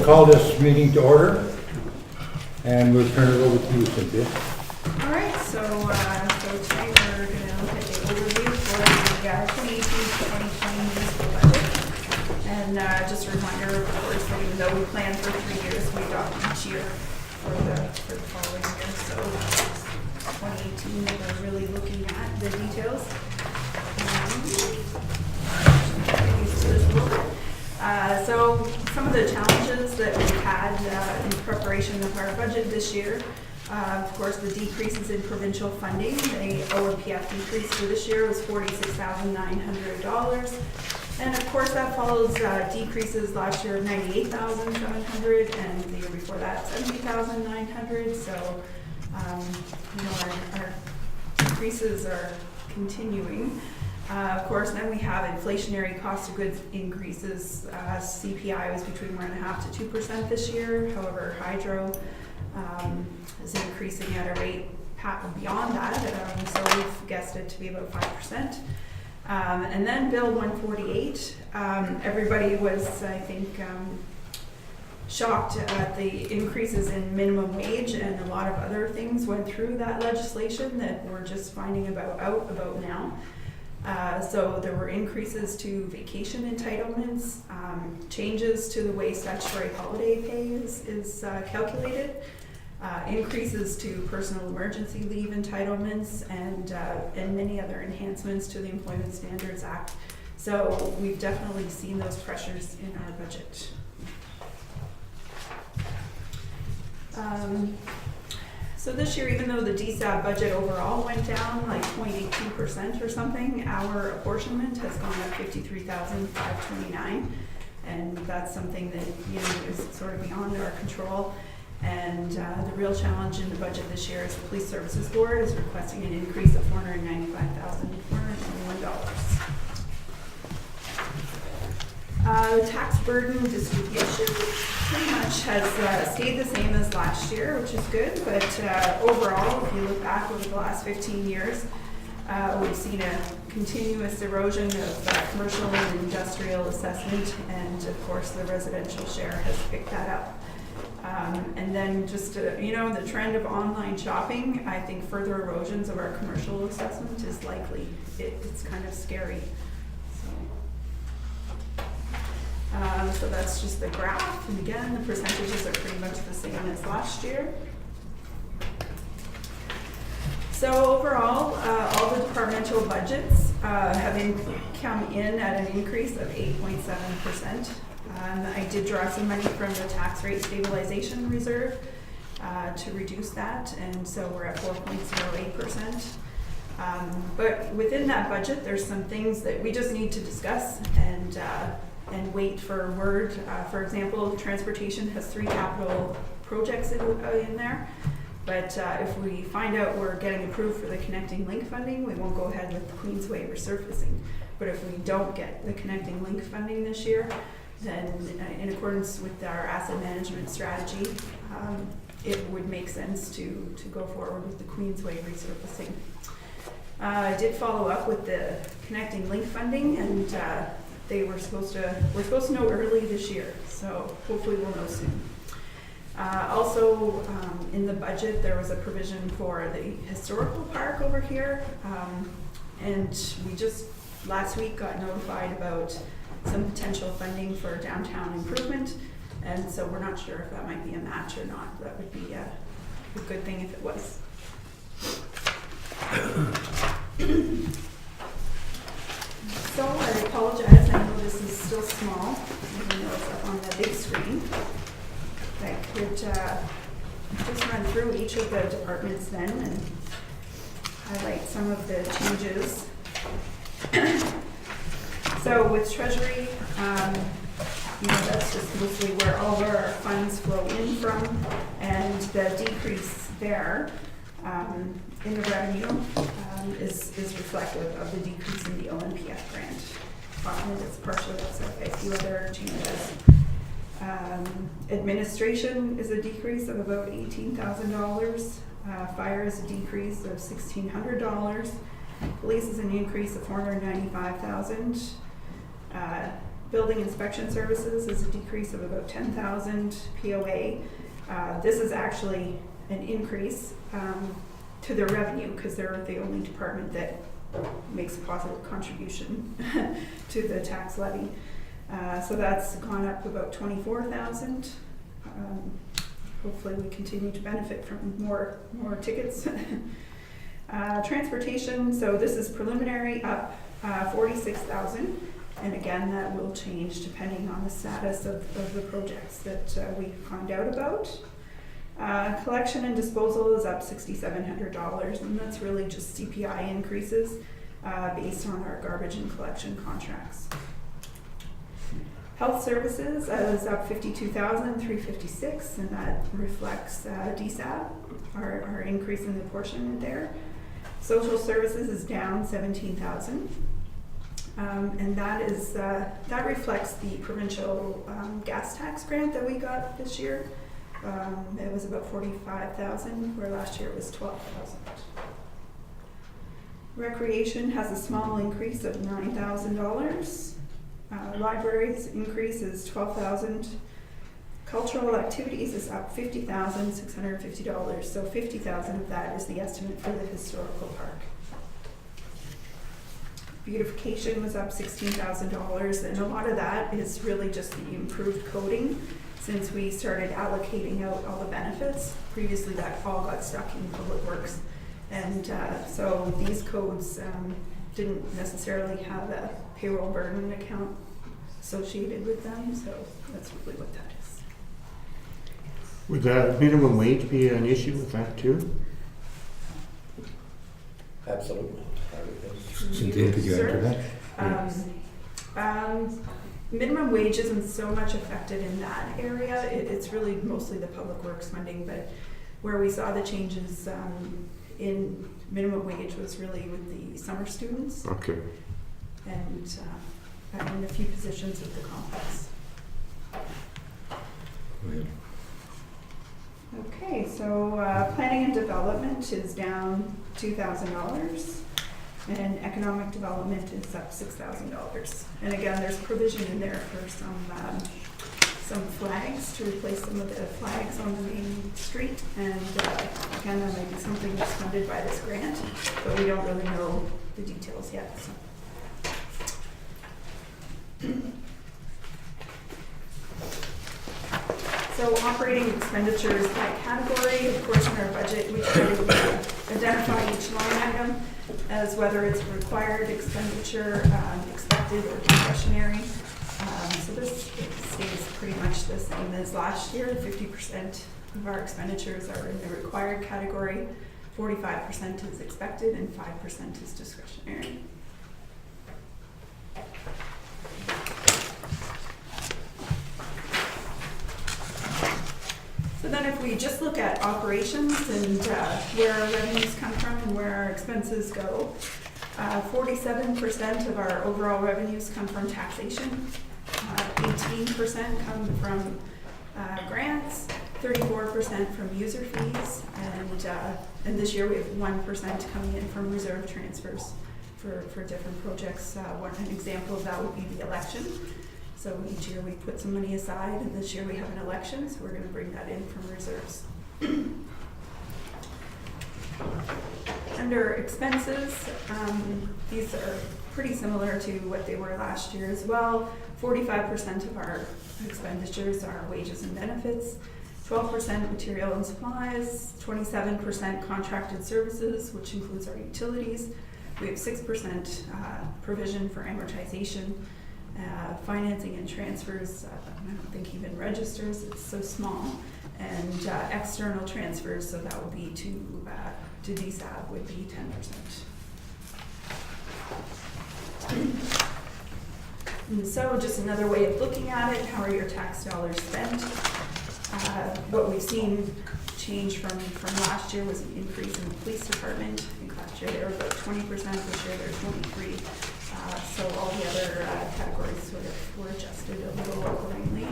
we'll call this meeting to order, and we'll turn it over to you, Cynthia. All right, so today we're going to look at the overview for the 2018-2020 municipal budget. And just a reminder, of course, that even though we plan for 3 years, we adopt each year for the following year. So 2018, we're really looking at the details. So some of the challenges that we've had in preparation of our budget this year, of course, the decreases in provincial funding. The OMPF decrease for this year was $46,900. And of course, that follows decreases last year of $98,700 and the year before that $70,900. So, our decreases are continuing. Of course, then we have inflationary cost of goods increases. CPI was between 1.5% to 2% this year. However, hydro is increasing at a rate beyond that, so we've guessed it to be about 5%. And then Bill 148, everybody was, I think, shocked at the increases in minimum wage, and a lot of other things went through that legislation that we're just finding out about now. So there were increases to vacation entitlements, changes to the way statutory holiday pay is calculated, increases to personal emergency leave entitlements, and many other enhancements to the Employment Standards Act. So we've definitely seen those pressures in our budget. So this year, even though the DSAB budget overall went down like 0.82% or something, our apportionment has gone up $53,529, and that's something that is sort of beyond our control. And the real challenge in the budget this year is the Police Services Board is requesting an increase of $495,421. Tax burden distribution pretty much has stayed the same as last year, which is good, but overall, if you look back over the last 15 years, we've seen a continuous erosion of commercial and industrial assessment, and of course the residential share has picked that up. And then just, the trend of online shopping, I think further erosions of our commercial assessment is likely. It's kind of scary. So that's just the graph, and again, the percentages are pretty much the same as last year. So overall, all the departmental budgets have come in at an increase of 8.7%. I did draw some money from the tax rate stabilization reserve to reduce that, and so we're at 4.08%. But within that budget, there's some things that we just need to discuss and wait for word. For example, transportation has 3 capital projects in there, but if we find out we're getting approved for the Connecting Link funding, we won't go ahead with the Queensway resurfacing. But if we don't get the Connecting Link funding this year, then in accordance with our asset management strategy, it would make sense to go forward with the Queensway resurfacing. I did follow up with the Connecting Link funding, and we're supposed to know early this year, so hopefully we'll know soon. Also, in the budget, there was a provision for the historical park over here, and we just last week got notified about some potential funding for downtown improvement, and so we're not sure if that might be a match or not. That would be a good thing if it was. So I apologize, I know this is still small, even though it's up on the big screen. I could just run through each of the departments then and highlight some of the changes. So with Treasury, that's just mostly where all of our funds flow in from, and the decrease there in the revenue is reflective of the decrease in the OMPF grant. And it's partially offset by a few other changes. Administration is a decrease of about $18,000. Fire is a decrease of $1,600. Police is an increase of $495,000. Building inspection services is a decrease of about 10,000 POA. This is actually an increase to their revenue because they're the only department that makes a positive contribution to the tax levy. So that's gone up about 24,000. Hopefully we continue to benefit from more tickets. Transportation, so this is preliminary, up 46,000. And again, that will change depending on the status of the projects that we find out about. Collection and disposal is up $6,700, and that's really just CPI increases based on our garbage and collection contracts. Health services is up $52,356, and that reflects DSAB, our increase in the portion there. Social services is down $17,000. And that reflects the provincial gas tax grant that we got this year. It was about $45,000, where last year it was $12,000. Recreation has a small increase of $9,000. Libraries increase is $12,000. Cultural activities is up $50,650. So $50,000 of that is the estimate for the historical park. Beautification was up $16,000, and a lot of that is really just the improved coding since we started allocating out all the benefits. Previously that all got stuck in Public Works, and so these codes didn't necessarily have a payroll burden account associated with them, so that's really what that is. Would the minimum wage be an issue with that too? Absolutely. Cynthia, could you answer that? Minimum wage isn't so much affected in that area. It's really mostly the Public Works funding, but where we saw the changes in minimum wage was really with the summer students Okay. and in a few positions of the complex. Okay, so planning and development is down $2,000. And economic development is up $6,000. And again, there's provision in there for some flags to replace some of the flags on the main street. And again, that may be something that's funded by this grant, but we don't really know the details yet. So operating expenditures by category, of course, in our budget, we try to identify each line item as whether it's required expenditure, expected, or discretionary. So this stays pretty much the same as last year. 50% of our expenditures are in the required category, 45% is expected, and 5% is discretionary. So then if we just look at operations and where our revenues come from and where our expenses go, 47% of our overall revenues come from taxation, 18% come from grants, 34% from user fees, and this year we have 1% coming in from reserve transfers for different projects. An example of that would be the election. So each year we put some money aside, and this year we have an election, so we're going to bring that in from reserves. Under expenses, these are pretty similar to what they were last year as well. 45% of our expenditures are wages and benefits, 12% material and supplies, 27% contracted services, which includes our utilities. We have 6% provision for amortization. Financing and transfers, I don't think even registers, it's so small. And external transfers, so that would be to DSAB, would be 10%. And so just another way of looking at it, how are your tax dollars spent? What we've seen change from last year was an increase in the police department. I think last year they were about 20%, this year they're 23%. So all the other categories sort of were adjusted a little accordingly.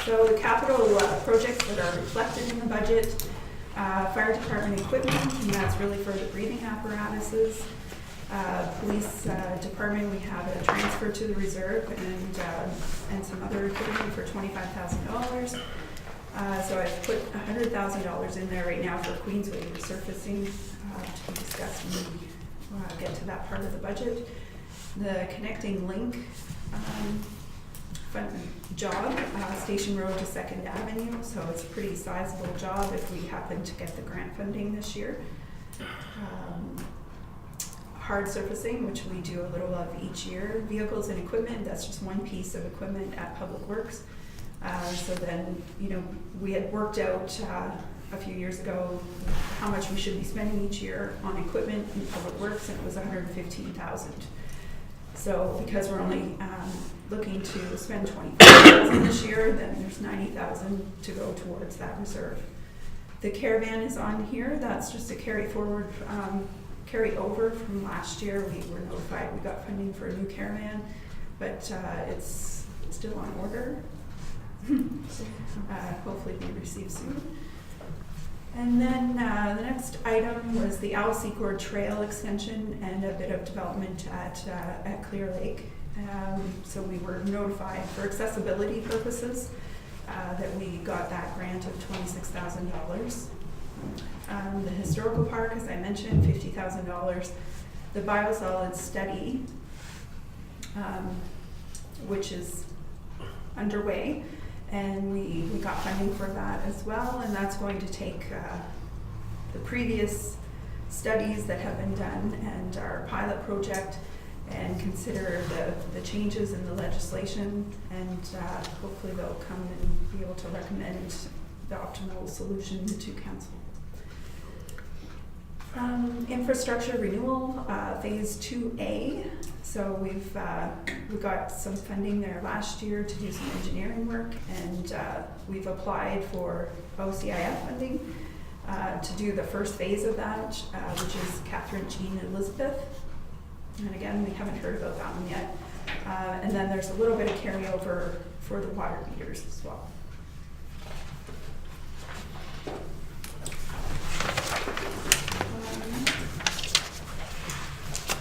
So the capital projects that are reflected in the budget, Fire department equipment, and that's really for the breathing apparatuses. Police department, we have a transfer to the reserve and some other equipment for $25,000. So I've put $100,000 in there right now for Queensway resurfacing to be discussed when we get to that part of the budget. The connecting link job, Station Road to 2nd Avenue, so it's a pretty sizable job if we happen to get the grant funding this year. Hard surfacing, which we do a little of each year. Vehicles and equipment, that's just one piece of equipment at Public Works. So then, we had worked out a few years ago how much we should be spending each year on equipment in Public Works, and it was $115,000. So because we're only looking to spend $25,000 this year, then there's $90,000 to go towards that reserve. The caravan is on here. That's just a carry over from last year. We were notified we got funding for a new caravan, but it's still on order. Hopefully be received soon. And then the next item was the Owl Secord Trail extension and a bit of development at Clear Lake. So we were notified for accessibility purposes that we got that grant of $26,000. The historical park, as I mentioned, $50,000. The biosolids study, which is underway, and we got funding for that as well, and that's going to take the previous studies that have been done and our pilot project and consider the changes in the legislation, and hopefully they'll come and be able to recommend the optimal solution to council. Infrastructure renewal, phase 2A. So we got some funding there last year to do some engineering work, and we've applied for OCIF funding to do the first phase of that, which is Catherine, Jean, and Elizabeth. And again, we haven't heard about that one yet. And then there's a little bit of carryover for the water meters as well.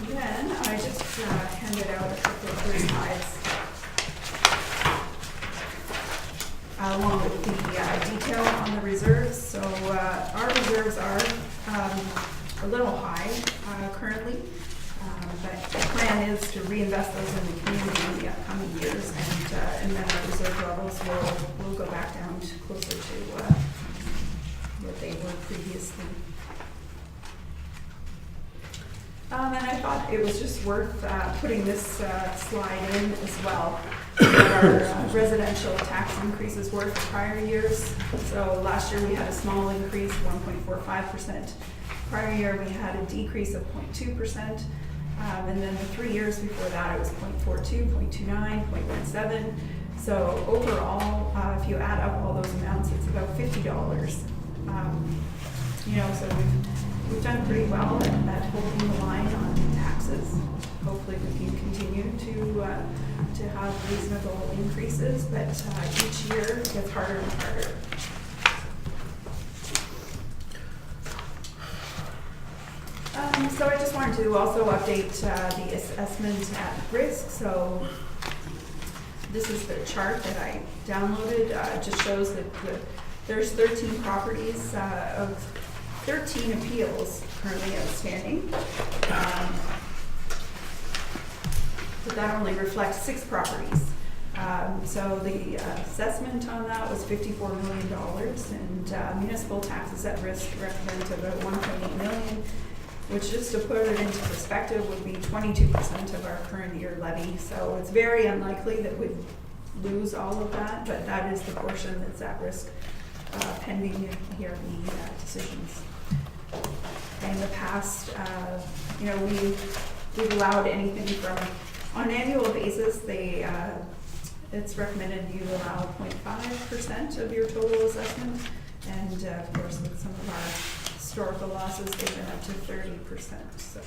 Then I just handed out a couple of other slides along with the detail on the reserves. So our reserves are a little high currently, but the plan is to reinvest those in the community in the upcoming years, and then our reserve levels will go back down to closer to what they were previously. And I thought it was just worth putting this slide in as well. Our residential tax increases were for prior years. So last year we had a small increase, 1.45%. Prior year we had a decrease of 0.2%. And then the 3 years before that it was 0.42, 0.29, 0.17. So overall, if you add up all those amounts, it's about $50. So we've done pretty well at holding the line on taxes. Hopefully we can continue to have reasonable increases, but each year it gets harder and harder. So I just wanted to also update the assessment at risk. So this is the chart that I downloaded. It just shows that there's 13 properties of 13 appeals currently outstanding. But that only reflects 6 properties. So the assessment on that was $54 million, and municipal taxes at risk represent about $1.8 million, which, just to put it into perspective, would be 22% of our current year levy. So it's very unlikely that we'd lose all of that, but that is the portion that's at risk pending hearing decisions. In the past, we've allowed anything from, on an annual basis, it's recommended you allow 0.5% of your total assessment, and of course with some of our historical losses, they've been up to 30%. So,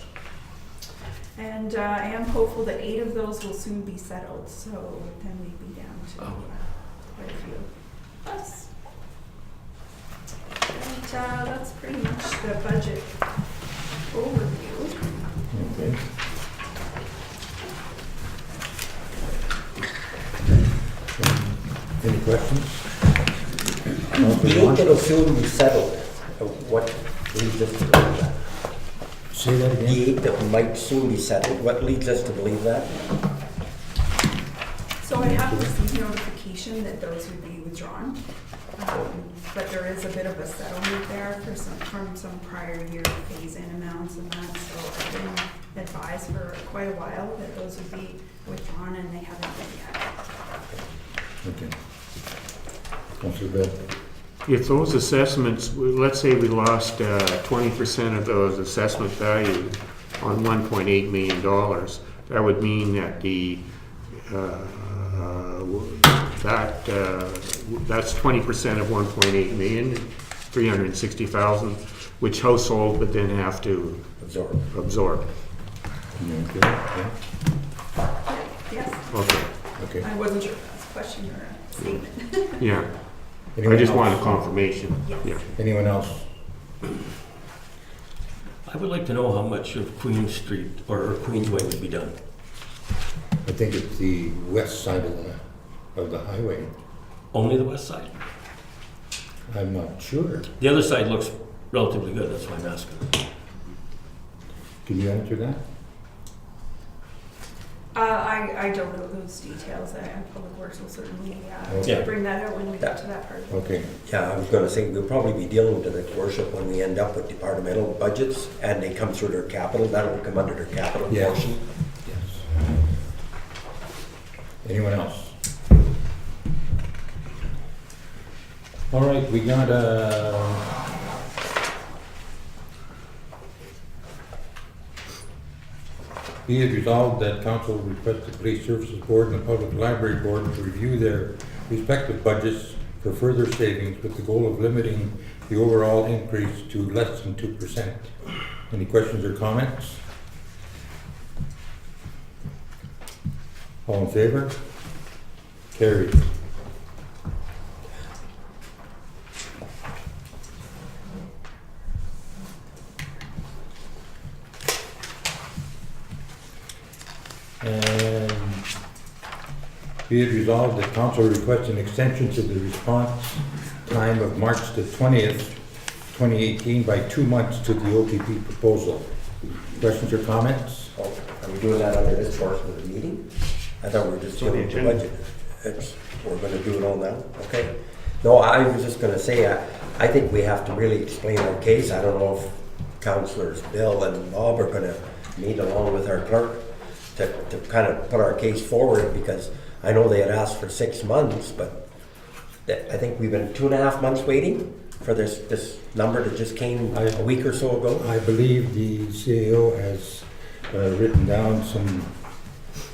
and I am hopeful that 8 of those will soon be settled, so then we'd be down to quite a few. Yes. that's pretty much the budget overview. Okay. Any questions? The eight that'll soon be settled, what leads us to believe that? Say that The again? eight that might soon be settled, what leads us to believe that? So I have received notification that those would be withdrawn. But there is a bit of a settlement there for from some prior year phase-in amounts and that, so I've been advised for quite a while that those would be withdrawn and they haven't been yet. Okay. Councillor Bill? If those assessments, let's say we lost 20% of those assessment value on $1.8 million, that would mean that that's 20% of 1.8 million, 360,000, which household would then have to absorb. Okay, yeah, Yes, Okay, okay. I wasn't sure if that's a question or a statement. yeah. I Anyone just else? wanted confirmation. Yes. Yeah. Anyone else? I would like to know how much of Queen Street or Queensway would be done. I think it's the west side of the highway. Only the west side. I'm not sure. The other side looks relatively good, that's why I'm asking. Can you answer that? I don't know those details. Public Works will certainly Yeah. bring that out when we get to that part. Okay, Yeah, I was gonna say, we'll probably be dealing with it, worship, when we end up with departmental budgets and they come through their capital, that'll come under their capital Yeah. portion. yes. Anyone else? All right, we got be it resolved that council requests the Police Services Board and the Public Library Board to review their respective budgets for further savings with the goal of limiting the overall increase to less than 2%. Any questions or comments? All in favor? Carried. And be it resolved that council requests an extension to the response time of March the 20th, 2018 by 2 months to the OPP proposal. Questions or comments? Oh, are we doing that under this portion of the meeting? I thought we were just dealing with the budget. We're gonna do it all now, okay? No, I was just gonna say, I think we have to really explain our case. I don't know if councillors Bill and Bob are gonna meet along with our clerk to kind of put our case forward, because I know they had asked for 6 months, but I think we've been 2.5 months waiting for this number that just came a week or so ago. I believe the CAO has written down some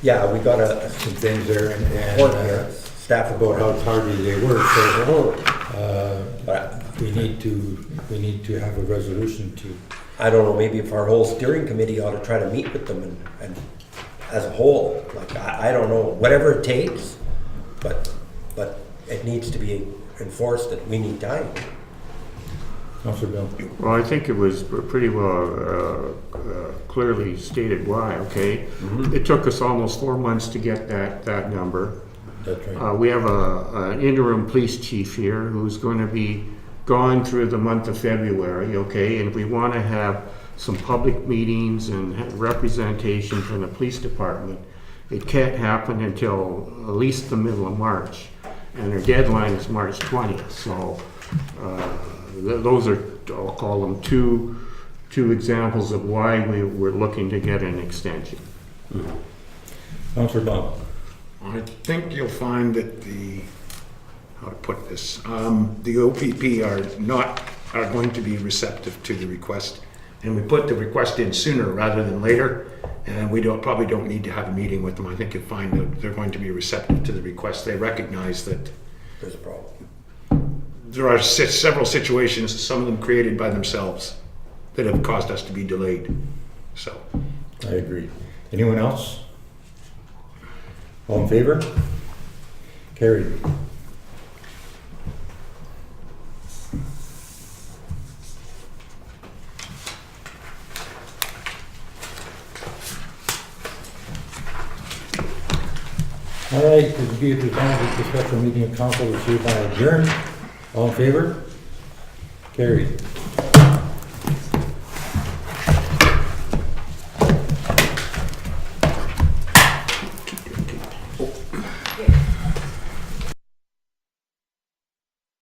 Yeah, we got things there and report here, staff about how tardy they were, so But we need to have a resolution to, I don't know, maybe if our whole steering committee ought to try to meet with them and as a whole, like, I don't know, whatever it takes, but it needs to be enforced that we need time. Councillor Bill. Well, I think it was pretty well clearly stated why, okay? It took us almost 4 months to get that number. That's right. We have an interim police chief here who's going to be gone through the month of February, okay? And if we want to have some public meetings and representation from the police department, it can't happen until at least the middle of March. And our deadline is March 20th, so those are, I'll call them two examples of why we're looking to get an extension. Councillor Bob. I think you'll find that how to put this, the OPP are going to be receptive to the request. And we put the request in sooner rather than later, and we probably don't need to have a meeting with them. I think you'll find that they're going to be receptive to the request. They recognize that There's a problem. there are several situations, some of them created by themselves, that have caused us to be delayed. So, I agree. Anyone else? All in favor? Carried. All right, it be it resolved that the special meeting of council is hereby adjourned. All in favor? Carried.